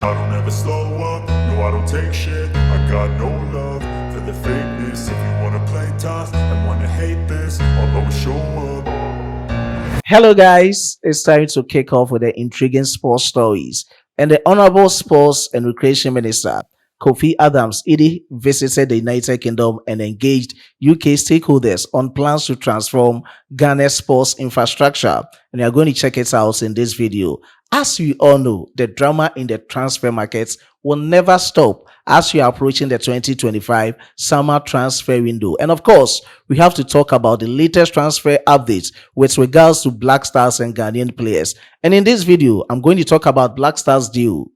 I don't ever slow up, no I don't take shit. I got no love for the fakeness. If you wanna play tough and wanna hate this, I'll always show up. Hello, guys. It's time to kick off with the intriguing sports stories. And the Honorable Sports and Recreation Minister, Kofi Adams Idi, visited the United Kingdom and engaged UK stakeholders on plans to transform Ghana's sports infrastructure. And you're going to check it out in this video. As we all know, the drama in the transfer markets will never stop as we are approaching the 2025 summer transfer window. And of course, we have to talk about the latest transfer updates with regards to Black Stars and Ghanaian players. And in this video, I'm going to talk about Black Stars deal,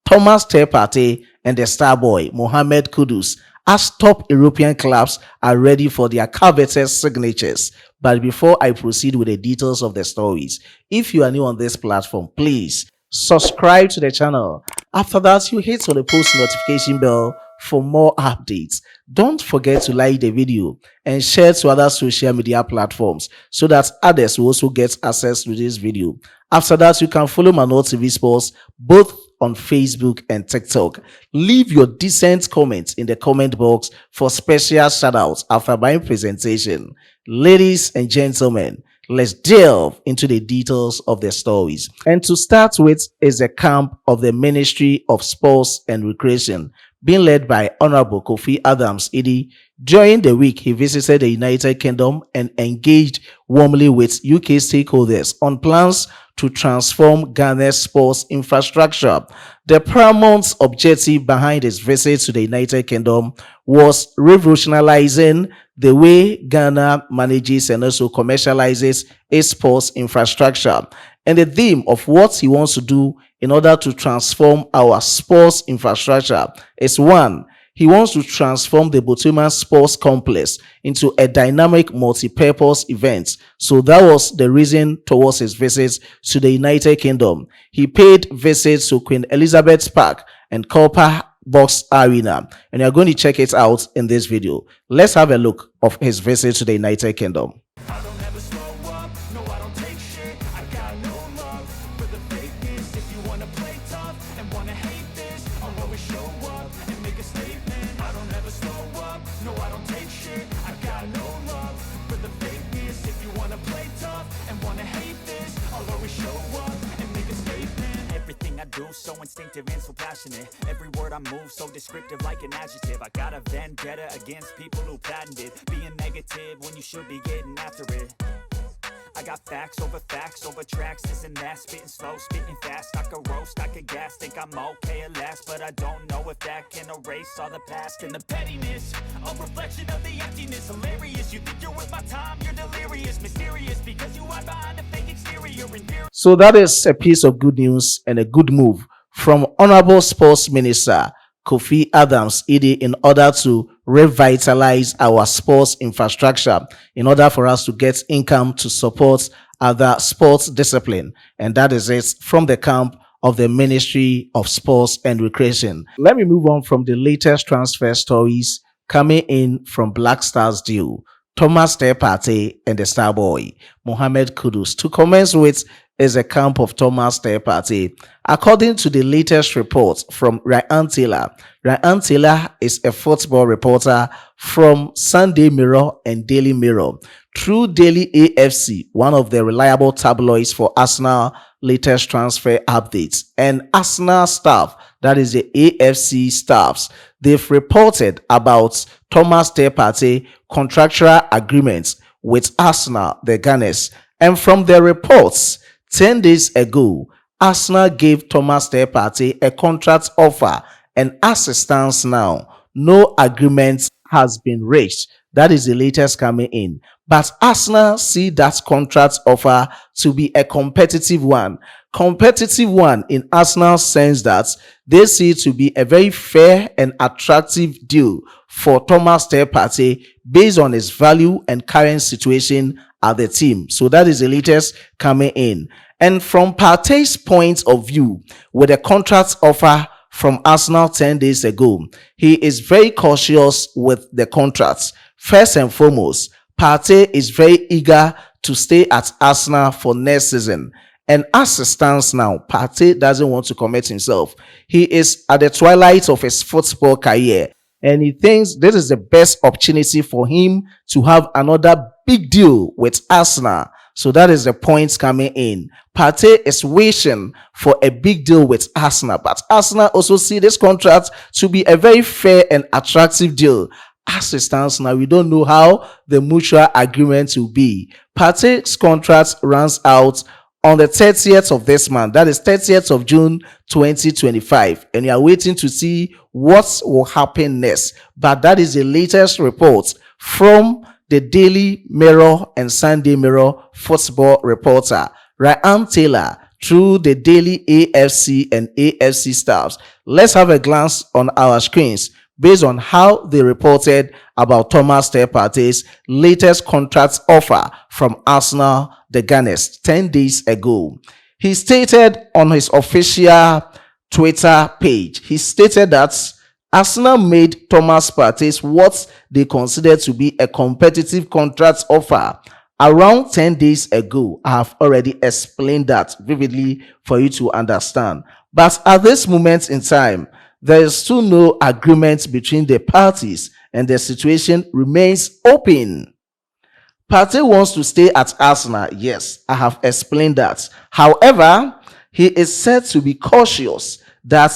Kudus-Partey and the star boy Mohammed Kudus, as top European clubs are ready for their coveted signatures. But before I proceed with the details of the stories, if you are new on this platform, please subscribe to the channel. After that, you hit on the post notification bell for more updates. Don't forget to like the video and share to other social media platforms so that others will also get access to this video. After that, you can follow Manuel TV Sports both on Facebook and TikTok. Leave your decent comments in the comment box for special shoutouts after my presentation. Ladies and gentlemen, let's delve into the details of the stories. And to start with is the camp of the Ministry of Sports and Recreation, being led by Honorable Kofi Adams Idi. During the week, he visited the United Kingdom and engaged warmly with UK stakeholders on plans to transform Ghana's sports infrastructure. The paramount objective behind his visit to the United Kingdom was revolutionizing the way Ghana manages and also commercializes its sports infrastructure. And the theme of what he wants to do in order to transform our sports infrastructure is one, he wants to transform the Botswana Sports Complex into a dynamic multi-purpose event. So that was the reason towards his visits to the United Kingdom. He paid visits to Queen Elizabeth Park and Copper Box Arena, and you're going to check it out in this video. Let's have a look of his visit to the United Kingdom. I don't ever slow up, no I don't take shit. I got no love for the fakeness. If you wanna play tough and wanna hate this, I'll always show up and make a statement. I don't ever slow up, no I don't take shit. I got no love for the fakeness. If you wanna play tough and wanna hate this, I'll always show up and make a statement. Everything I do so instinctive and so passionate. Every word I move so descriptive like an adjective. I got a vendetta against people who patented being negative when you should be getting after it. I got facts over tracks, this and that, spitting slow, spitting fast. I could roast, I could gas, think I'm okay at last, but I don't know if that can erase all the past and the pettiness. A reflection of the emptiness, hilarious. You think you're worth my time, you're delirious, mysterious, because you hide behind a fake exterior. So that is a piece of good news and a good move from Honorable Sports Minister Kofi Adams Idi in order to revitalize our sports infrastructure, in order for us to get income to support other sports discipline. And that is it from the camp of the Ministry of Sports and Recreation. Let me move on from the latest transfer stories coming in from Black Stars deal, Kudus-Partey and the star boy Mohammed Kudus. To commence with is a camp of Kudus-Partey. According to the latest report from Ryan Taylor is a football reporter from Sunday Mirror and Daily Mirror. Through Daily AFC, one of the reliable tabloids for Arsenal latest transfer updates, and Arsenal staff, that is the AFC staffs, they've reported about Kudus-Partey contractual agreements with Arsenal, the Gunners. And from the reports, 10 days ago, Arsenal gave Kudus-Partey a contract offer, and as it stands now, no agreement has been reached. That is the latest coming in. But Arsenal see that contract offer to be a competitive one. Competitive one in Arsenal's sense that they see it to be a very fair and attractive deal for Kudus-Partey based on his value and current situation at the team. So that is the latest coming in. And from Partey's point of view, with a contract offer from Arsenal 10 days ago, he is very cautious with the contracts. First and foremost, Partey is very eager to stay at Arsenal for next season. And as it stands now, Partey doesn't want to commit himself. He is at the twilight of his football career, and he thinks this is the best opportunity for him to have another big deal with Arsenal. So that is the points coming in. Partey is wishing for a big deal with Arsenal, but Arsenal also see this contract to be a very fair and attractive deal. As it stands now, we don't know how the mutual agreement will be. Partey's contract runs out on the 30th of this month. That is 30th of June 2025. And we are waiting to see what will happen next. But that is the latest report from the Daily Mirror and Sunday Mirror football reporter Ryan Taylor through the Daily AFC and AFC staffs. Let's have a glance on our screens based on how they reported about Thomas Partey's latest contract offer from Arsenal, the Gunners, 10 days ago. He stated on his official Twitter page, he stated that Arsenal made Thomas Partey what they considered to be a competitive contract offer around 10 days ago. I have already explained that vividly for you to understand. But at this moment in time, there is still no agreement between the parties and the situation remains open. Partey wants to stay at Arsenal. Yes, I have explained that. However, he is said to be cautious that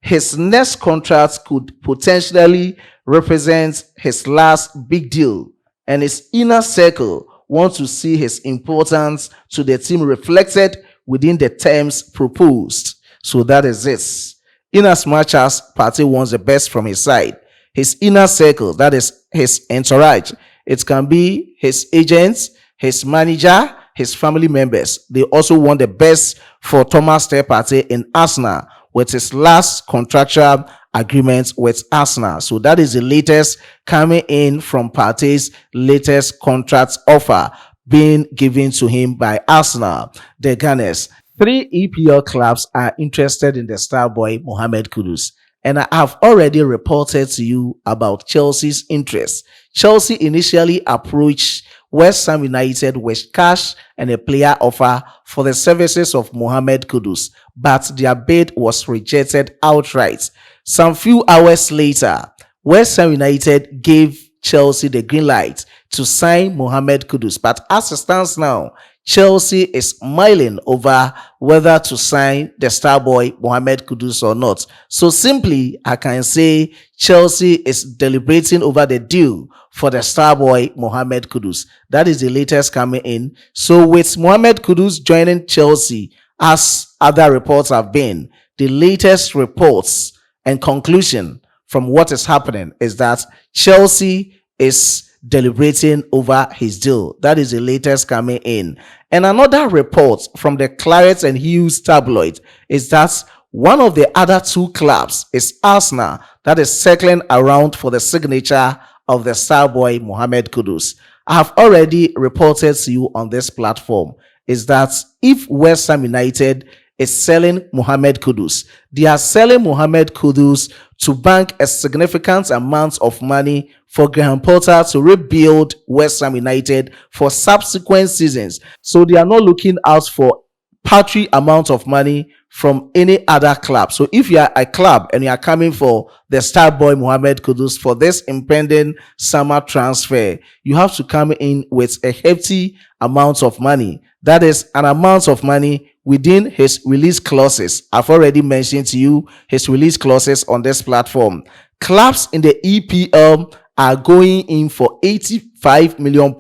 his next contract could potentially represent his last big deal, and his inner circle wants to see his importance to the team reflected within the terms proposed. So that is it. In as much as Partey wants the best from his side, his inner circle, that is his entourage, it can be his agents, his manager, his family members. They also want the best for Thomas Partey in Arsenal with his last contractual agreement with Arsenal. So that is the latest coming in from Partey's latest contract offer being given to him by Arsenal, the Gunners. 3 EPL clubs are interested in the star boy Mohammed Kudus, and I have already reported to you about Chelsea's interest. Chelsea initially approached West Ham United with cash and a player offer for the services of Mohammed Kudus, but their bid was rejected outright. Some few hours later, West Ham United gave Chelsea the green light to sign Mohammed Kudus, but as it stands now, Chelsea is mulling over whether to sign the star boy Mohammed Kudus or not. So simply, I can say Chelsea is deliberating over the deal for the star boy Mohammed Kudus. That is the latest coming in. So with Mohammed Kudus joining Chelsea, as other reports have been, the latest reports and conclusion from what is happening is that Chelsea is deliberating over his deal. That is the latest coming in. And another report from the Claret and Hughes tabloid is that one of the other 2 clubs is Arsenal, that is circling around for the signature of the star boy Mohammed Kudus. I have already reported to you on this platform is that if West Ham United is selling Mohammed Kudus, they are selling Mohammed Kudus to bank a significant amount of money for Graham Potter to rebuild West Ham United for subsequent seasons. So they are not looking out for paltry amount of money from any other club. So if you are a club and you are coming for the star boy Mohammed Kudus for this impending summer transfer, you have to come in with a hefty amount of money. That is an amount of money within his release clauses. I've already mentioned to you his release clauses on this platform. Clubs in the EPL are going in for £85 million.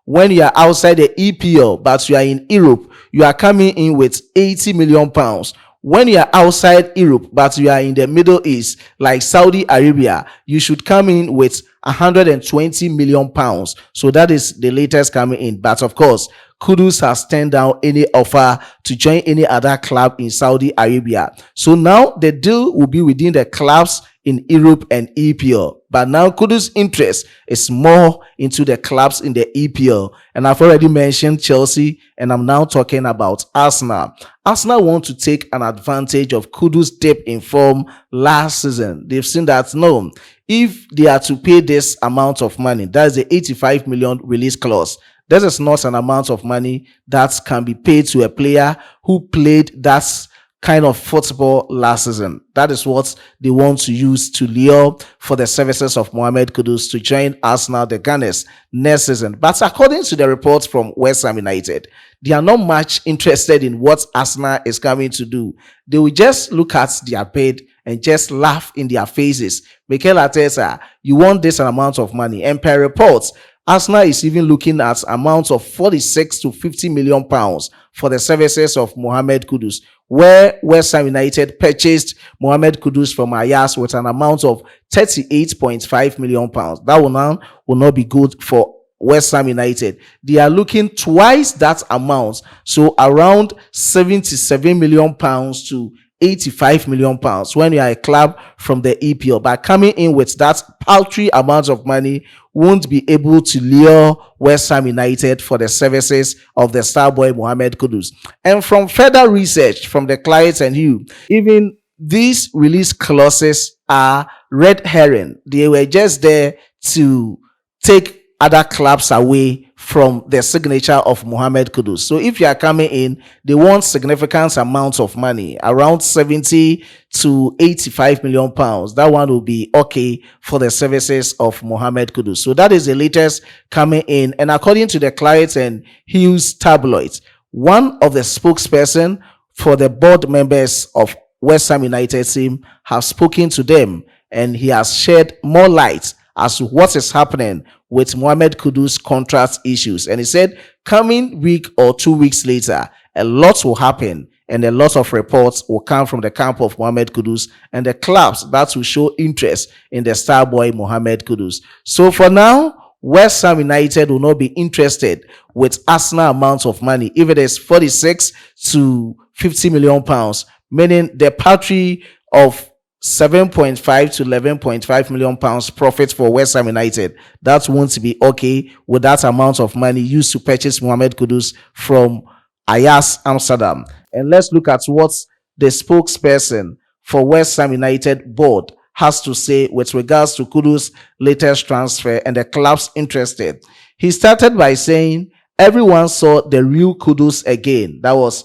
When you are outside the EPL, but you are in Europe, you are coming in with £80 million. When you are outside Europe, but you are in the Middle East, like Saudi Arabia, you should come in with £120 million. So that is the latest coming in. But of course, Kudus has turned down any offer to join any other club in Saudi Arabia. So now the deal will be within the clubs in Europe and EPL. But now Kudus' interest is more into the clubs in the EPL. And I've already mentioned Chelsea, and I'm now talking about Arsenal. Arsenal want to take an advantage of Kudus' dip in form last season. They've seen that no, if they are to pay this amount of money, that is the 85 million release clause, This is not an amount of money that can be paid to a player who played that kind of football last season. That is what they want to use to lure for the services of Mohammed Kudus to join Arsenal, the Gunners, next season. But according to the reports from West Ham United, they are not much interested in what Arsenal is coming to do. They will just look at their bid and just laugh in their faces. Mikel Arteta, you want this amount of money. And per reports, Arsenal is even looking at amounts of 46 to 50 million pounds for the services of Mohammed Kudus, where West Ham United purchased Mohammed Kudus from Ajax with an amount of 38.5 million pounds. That will not be good for West Ham United. They are looking twice that amount, so around 77 million pounds to 85 million pounds when you are a club from the EPL. By coming in with that paltry amount of money, won't be able to lure West Ham United for the services of the star boy Mohammed Kudus. And from further research from the clients and you, even these release clauses are red herring. They were just there to take other clubs away from the signature of Mohammed Kudus. So if you are coming in, they want significant amounts of money, around 70 to 85 million pounds. That one will be okay for the services of Mohammed Kudus. So that is the latest coming in. And according to the Claret and Hughes tabloids, one of the spokesperson for the board members of West Ham United team have spoken to them, and he has shed more light as to what is happening with Mohammed Kudus contract issues. And he said, coming week or 2 weeks later, a lot will happen and a lot of reports will come from the camp of Mohammed Kudus and the clubs that will show interest in the star boy Mohammed Kudus. So for now, West Ham United will not be interested with Arsenal amounts of money, if it is 46 to 50 million pounds, meaning the paltry of 7.5 to 11.5 million pounds profit for West Ham United. That won't be okay with that amount of money used to purchase Mohammed Kudus from Ajax Amsterdam. And let's look at what the spokesperson for West Ham United board has to say with regards to Kudus' latest transfer and the clubs interested. He started by saying, everyone saw the real Kudus again. That was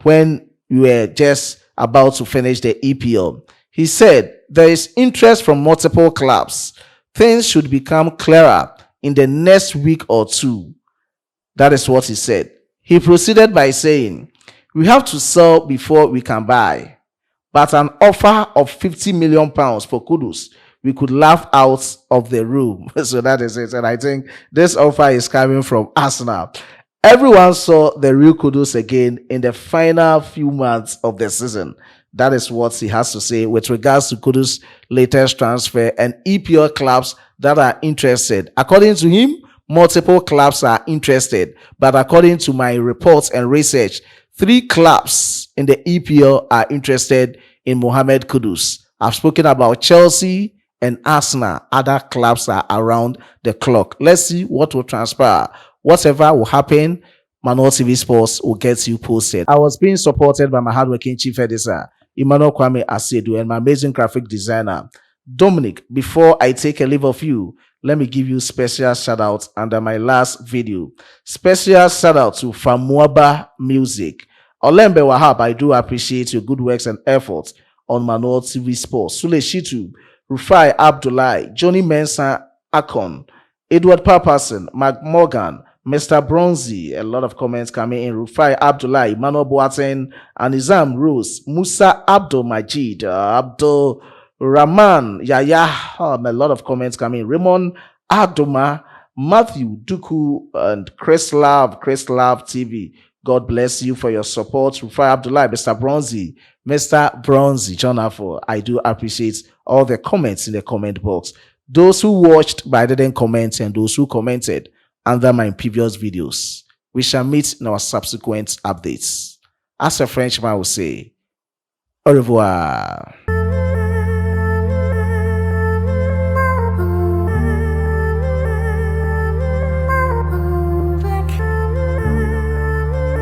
when we were just about to finish the EPL. He said, there is interest from multiple clubs. Things should become clearer in the next week or two. That is what he said. He proceeded by saying, we have to sell before we can buy. But an offer of 50 million pounds for Kudus, we could laugh out of the room. So that is it. And I think this offer is coming from Arsenal. Everyone saw the real Kudus again in the final few months of the season. That is what he has to say with regards to Kudus' latest transfer and EPL clubs that are interested. According to him, multiple clubs are interested. But according to my reports and research, 3 clubs in the EPL are interested in Mohammed Kudus. I've spoken about Chelsea and Arsenal. Other clubs are around the clock. Let's see what will transpire. Whatever will happen, Manual TV Sports will get you posted. I was being supported by my hardworking chief editor, Emmanuel Kwame Asedu, and my amazing graphic designer, Dominic. Before I take a leave of you, let me give you special shout out under my last video. Special shout out to Famuaba Music. Olembe Wahab, I do appreciate your good works and efforts on Manual TV Sports. Sule Shitu, Rufai Abdullahi, Johnny Mensah Akon, Edward Papason, Mark Morgan, Mr. Bronzy, a lot of comments coming in. Rufai Abdullahi, Mano Boateng, Anizam Rose, Musa Abdul Majid, Abdul Rahman, Yaya, a lot of comments coming in. Raymond Adoma, Matthew Duku, and Chris Love TV. God bless you for your support. Rufai Abdullahi, Mr. Bronzy, John Afo. I do appreciate all the comments in the comment box. Those who watched but didn't comment and those who commented under my previous videos. We shall meet in our subsequent updates. As a Frenchman will say, au revoir.